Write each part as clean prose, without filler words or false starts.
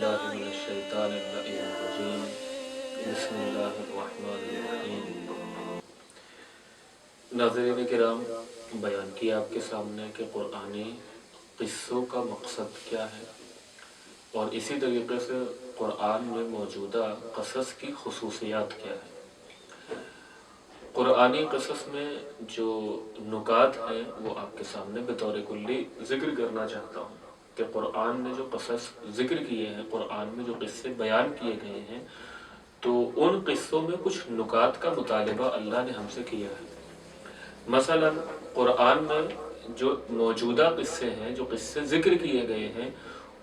बिल्लाहि मिनश शैतानिर रजीम। बिस्मिल्लाहिर्रहमानिर्रहीम। नाज़रीन किराम, बयान किया आपके सामने कि क़ुरआनी क़िस्सों का मकसद क्या है और इसी तरीके से क़ुरआन में मौजूदा क़सस की ख़ुसूसियात क्या है। क़ुरआनी क़सस में जो नुकात हैं वो आपके सामने बतौर कुल्ली ज़िक्र करना चाहता हूँ कि क़ुरआन में जो क़सस ज़िक्र किए हैं, क़ुरआन में जो क़िस्से बयान किए गए हैं, तो उन क़िस्सों में कुछ नुकात का मुतालिबा अल्लाह ने हमसे किया है। मसलन क़ुरआन में जो मौजूदा क़िस्से हैं, जो क़िस्से ज़िक्र किए गए हैं,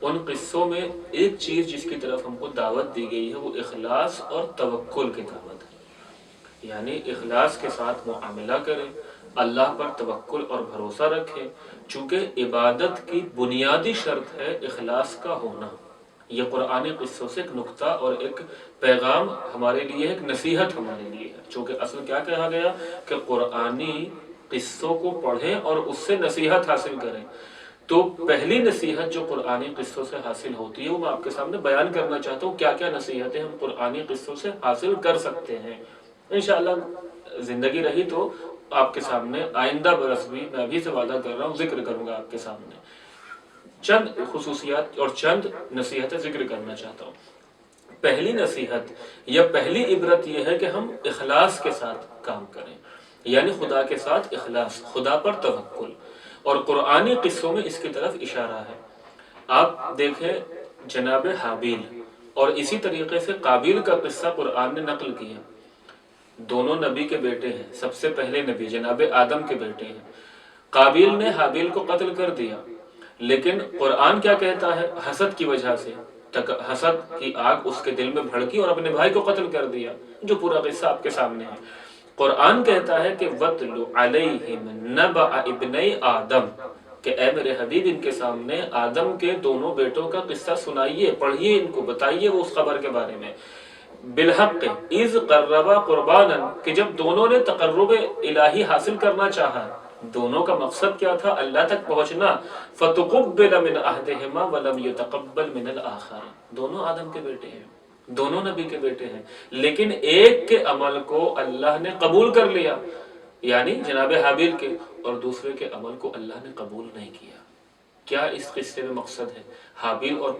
उन क़िस्सों में एक चीज़ जिसकी तरफ हमको दावत दी गई है वो इखलास और तवक्कुल की दावत है। यानी इखलास के साथ मुआमला करें, अल्लाह पर तवक्कुल और भरोसा रखें, चूँकि इबादत की बुनियादी शर्त है इखलास का होना। ये क़ुरआनी क़िस्सों से एक नुक्ता और एक पैगाम हमारे लिए, एक नसीहत हमारे लिए है। चूँकि असल क्या कहा गया कि क़ुरआनी क़िस्सों को पढ़ें और उससे नसीहत हासिल करें। तो पहली नसीहत जो क़ुरआनी क़िस्सों से हासिल होती है वो मैं आपके सामने बयान करना चाहता हूँ। क्या क्या नसीहतें हम क़ुरआनी क़िस्सों से हासिल कर सकते हैं। इंशाअल्लाह ज़िंदगी रही तो आपके सामने आइंदा बरस भी मैं भी से वादा कर रहा हूँ ज़िक्र करूँगा आपके सामने। चंद खुसूसियात और चंद नसीहतें ज़िक्र करना चाहता हूँ। पहली नसीहत या पहली इबरत यह है कि हम इखलास के साथ काम करें, यानी खुदा के साथ इखलास, खुदा पर तवक्कुल। और क़ुरआनी क़िस्सों में इसकी तरफ इशारा है। आप देखें जनाब हाबील और इसी तरीके से काबिल का किस्सा क़ुरआन ने नकल किया। दोनों नबी के बेटे हैं, सबसे पहले नबी जनाब आदम के बेटे हैं। काबिल ने हाबील को कत्ल कर दिया, लेकिन क़ुरआन क्या कहता है, हसद की वजह से हसद की आग उसके दिल में भड़की और अपने भाई को कत्ल कर दिया, जो पूरा किस्सा आपके सामने है। क़ुरआन कहता है कि वतलु अलैहिम नबअ इब्नै आदम, कि ए मेरे हबीब इनके सामने आदम के दोनों बेटों का किस्सा सुनाइए, पढ़िए, इनको बताइए वो उस खबर के बारे में। बिलहक़ इज़ क़र्रबा क़ुरबानन, कि जब दोनों ने तक़र्रुब इलाही हासिल करना चाहा, दोनों का मकसद क्या था, अल्लाह तक पहुँचना। फ़तुक़ुब्बिल मिन अहदिहिमा वलम युतक़ब्बल मिनल आख़र, दोनों आदम के बेटे हैं, दोनों नबी के बेटे हैं, लेकिन एक के अमल को अल्लाह ने कबूल कर लिया, यानी जनाब हाबील के, और दूसरे के अमल को अल्लाह ने कबूल नहीं किया। क्या इस किस्से में मकसद है? हाबील और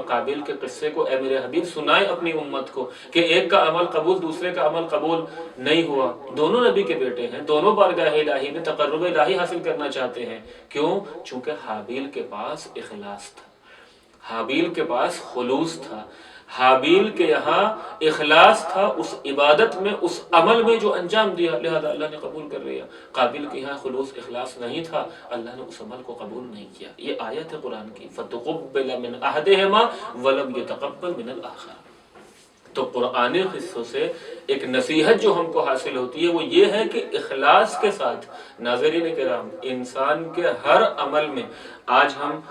काबिल के किस्से को ए मेरे हबीब सुनाए अपनी उम्मत को कि एक का अमल कबूल, दूसरे का अमल कबूल नहीं हुआ। दोनों नबी के बेटे हैं, दोनों बारगाह इलाही में तक़र्रुब इलाही हासिल करना चाहते हैं। क्यों? चूँकि हाबील के पास इखलास था, हाबील के पास खुलूस था, हाबील के यहाँ इखलास था, उस इबादत में, उस अमल में जो अंजाम दिया, लिहाजा अल्लाह ने कबूल कर लिया। काबिल के यहाँ खुलूस इखलास नहीं था, अल्लाह ने उस अमल को कबूल नहीं किया। ये आयत है कुरान की, फ़तुक़ुब्बिल मिन अहदिहिमा वलम युतक़ब्बल मिनल आख़र। तो कुरानी क़िस्सों से एक नसीहत जो हमको हासिल होती है वो ये है कि इखलास के साथ, नाज़रीन किराम, इंसान के हर अमल में, आज हम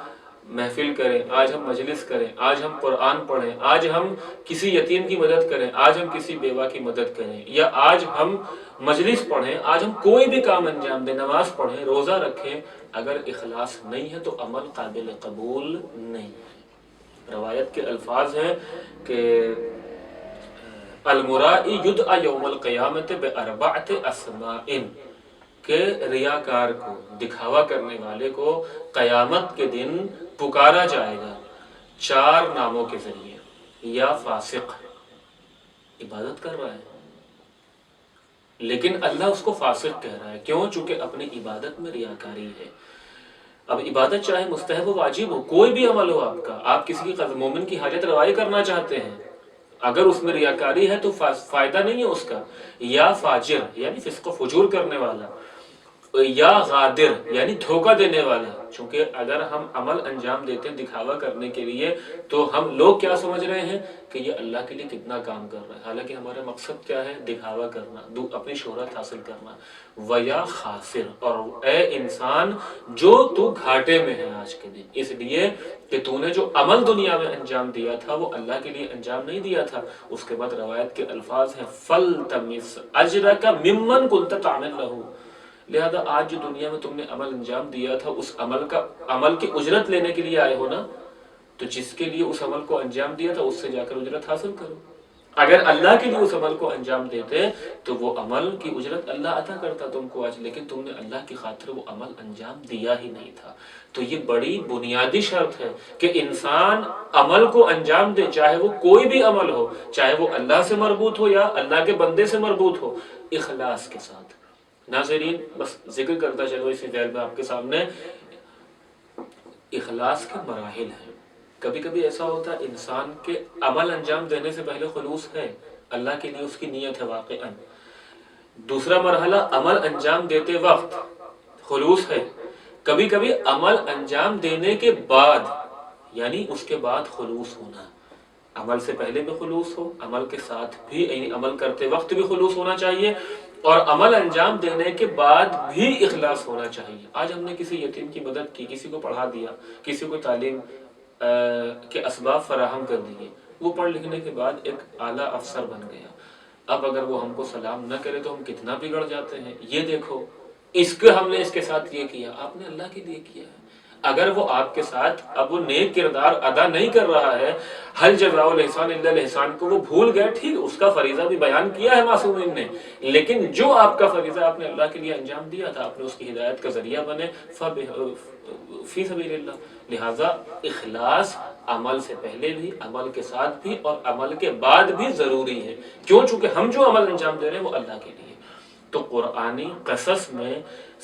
महफिल करें, आज हम मजलिस करें, आज हम कुरान पढ़ें, आज हम किसी यतीम की मदद करें, आज हम किसी बेवा की मदद करें, या आज हम मजलिस पढ़ें, आज हम कोई भी काम अंजाम दें, नमाज पढ़ें, रोज़ा रखें, अगर इखलास नहीं है तो अमल काबिल कबूल नहीं है। रवायत के अल्फाज हैं कि अलमुराई युदअ यौमल क़ियामत बिअरबअति अस्माइन, के रियाकार को, दिखावा करने वाले को क़यामत के दिन पुकारा जाएगा 4 नामों के जरिए। या फासिक, इबादत कर रहा है लेकिन अल्लाह उसको फासिक कह रहा है। क्यों? चूंकि अपनी इबादत में रियाकारी है। अब इबादत चाहे मुस्तहब हो, वाजिब हो, कोई भी अमल हो आपका, आप किसी की मोमिन की हाजत रवाई करना चाहते हैं, अगर उसमें रियाकारी है तो फायदा नहीं है उसका। या फाजिर यानी फिस्क फुजूर करने वाला, या गादिर यानी धोखा देने वाला। चूंकि अगर हम अमल अंजाम देते हैं दिखावा करने के लिए तो हम लोग क्या समझ रहे हैं कि ये अल्लाह के लिए कितना काम कर रहा है, हालांकि हमारा मकसद क्या है, दिखावा करना, अपनी शोहरत हासिल करना। वया खासिर, और ए इंसान जो तू घाटे में है आज के दिन, इसलिए कि तूने जो अमल दुनिया में अंजाम दिया था वो अल्लाह के लिए अंजाम नहीं दिया था। उसके बाद रवायत के अल्फाज हैं फल तमिस अजरका मिम्मन कुंत तामिल लहू, लिहाजा आज जो दुनिया में तुमने अमल अंजाम दिया था उस अमल की उजरत लेने के लिए आए हो ना, تو جس کے لیے اس عمل کو انجام دیا تھا اس سے جا کر اجرت حاصل کرو۔ اگر اللہ کے لیے اس عمل کو انجام دیتے تو وہ عمل کی اجرت اللہ عطا کرتا تم کو آج، لیکن تم نے اللہ کی خاطر وہ عمل انجام دیا ہی نہیں تھا۔ تو یہ بڑی بنیادی شرط ہے کہ انسان عمل کو انجام دے، چاہے وہ کوئی بھی عمل ہو، چاہے وہ اللہ سے مربوط ہو یا اللہ کے بندے سے مربوط ہو، اخلاص کے ساتھ۔ ناظرین بس ذکر کرتا چلو اسی ذیل میں آپ کے سامنے، اخلاص کے مراحل ہیں۔ کبھی کبھی ایسا ہوتا ہے انسان کے عمل انجام دینے سے پہلے خلوص ہے، اللہ کے لیے اس کی نیت ہے واقعاً۔ دوسرا مرحلہ عمل انجام دیتے وقت خلوص ہے، کبھی کبھی عمل انجام دینے کے بعد یعنی اس کے بعد خلوص ہونا، عمل سے پہلے بھی خلوص ہو، عمل کے ساتھ بھی یعنی عمل کرتے وقت بھی خلوص ہونا چاہیے، اور عمل انجام دینے کے بعد بھی اخلاص ہونا چاہیے۔ آج ہم نے کسی یتیم کی مدد کی، کسی کو پڑھا دیا، کسی کو تعلیم کے اسباب فراہم کر دیے، وہ پڑھ لکھنے کے بعد ایک اعلیٰ افسر بن گیا، اب اگر وہ ہم کو سلام نہ کرے تو ہم کتنا بگڑ جاتے ہیں۔ یہ دیکھو ہم نے اس کے ساتھ یہ کیا، آپ نے اللہ کے لیے کیا ہے۔ اگر وہ آپ کے ساتھ اب وہ نیک کردار ادا نہیں کر رہا ہے، حل جزاء الاحسان الا الاحسان کو وہ بھول گئے، ٹھیک اس کا فریضہ بھی بیان کیا ہے معصومین نے، لیکن جو آپ کا فریضہ آپ نے اللہ کے لیے انجام دیا تھا، آپ نے اس کی ہدایت کا ذریعہ بنے، فی سبیل اللہ۔ لہٰذا اخلاص عمل سے پہلے بھی، عمل کے ساتھ بھی اور عمل کے بعد بھی ضروری ہے، کیوں؟ چونکہ ہم جو عمل انجام دے رہے ہیں وہ اللہ کے لیے۔ تو قرآنی قصص میں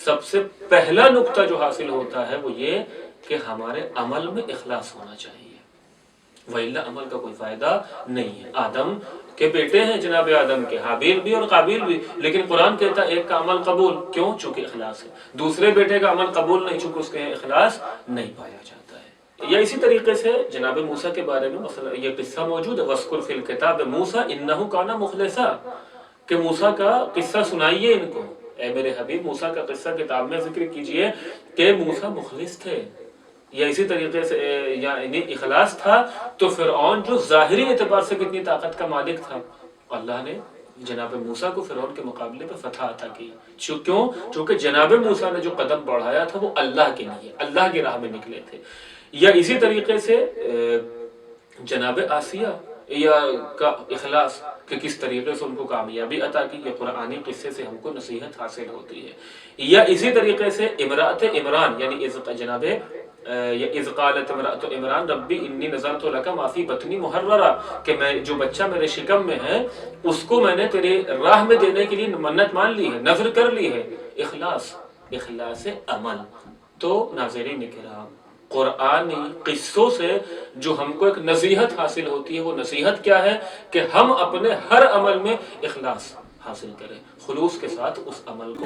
سب سے پہلا نقطہ جو حاصل ہوتا ہے وہ یہ کہ ہمارے عمل میں اخلاص ہونا چاہیے، وَإِلَّا عمل کا کوئی فائدہ نہیں ہے۔ آدم کے بیٹے ہیں جناب آدم کے، حابیل بھی اور قابیل بھی، لیکن قرآن کہتا ہے ایک کا عمل قبول، کیوں؟ چونکہ اخلاص ہے، دوسرے بیٹے کا عمل قبول نہیں، چونکہ اس کے اخلاص نہیں پایا جاتا ہے۔ یا اسی طریقے سے جناب موسیٰ کے بارے میں مثلا یہ قصہ موجود ہے، وَاذْكُرْ فِي الْكِتَابِ مُوسَىٰ إِنَّهُ كَانَ مُخْلَصًا، کہ موسیٰ کا قصہ سنائیے ان کو، اے میرے حبیب موسیٰ کا قصہ کتاب میں ذکر کیجئے کہ موسیٰ مخلص تھے۔ یا اسی طریقے سے یعنی اخلاص تھا تو فرعون جو ظاہری اعتبار سے کتنی طاقت کا مالک تھا، اللہ نے جناب موسیٰ کو فرعون کے مقابلے پہ فتح عطا کی، کیوں؟ چونکہ جناب موسیٰ نے جو قدم بڑھایا تھا وہ اللہ کے لیے، اللہ کی راہ میں نکلے تھے۔ یا اسی طریقے سے جناب آسیہ یا کا اخلاص کہ کس طریقے سے ان کو کامیابی عطا کی، یہ قرآنی قصے سے ہم کو نصیحت حاصل ہوتی ہے۔ یا اسی طریقے سے امرأت عمران یعنی جناب اذ قالت امرأت عمران ربی انی نذرت لک ما فی بطنی محررا، کہ میں جو بچہ میرے شکم میں ہے اس کو میں نے تیرے راہ میں دینے کے لیے منت مان لی ہے، نذر کر لی ہے۔ اخلاص عمل۔ تو ناظرین کرام قرآنی قصوں سے جو ہم کو ایک نصیحت حاصل ہوتی ہے وہ نصیحت کیا ہے کہ ہم اپنے ہر عمل میں اخلاص حاصل کریں، خلوص کے ساتھ اس عمل کو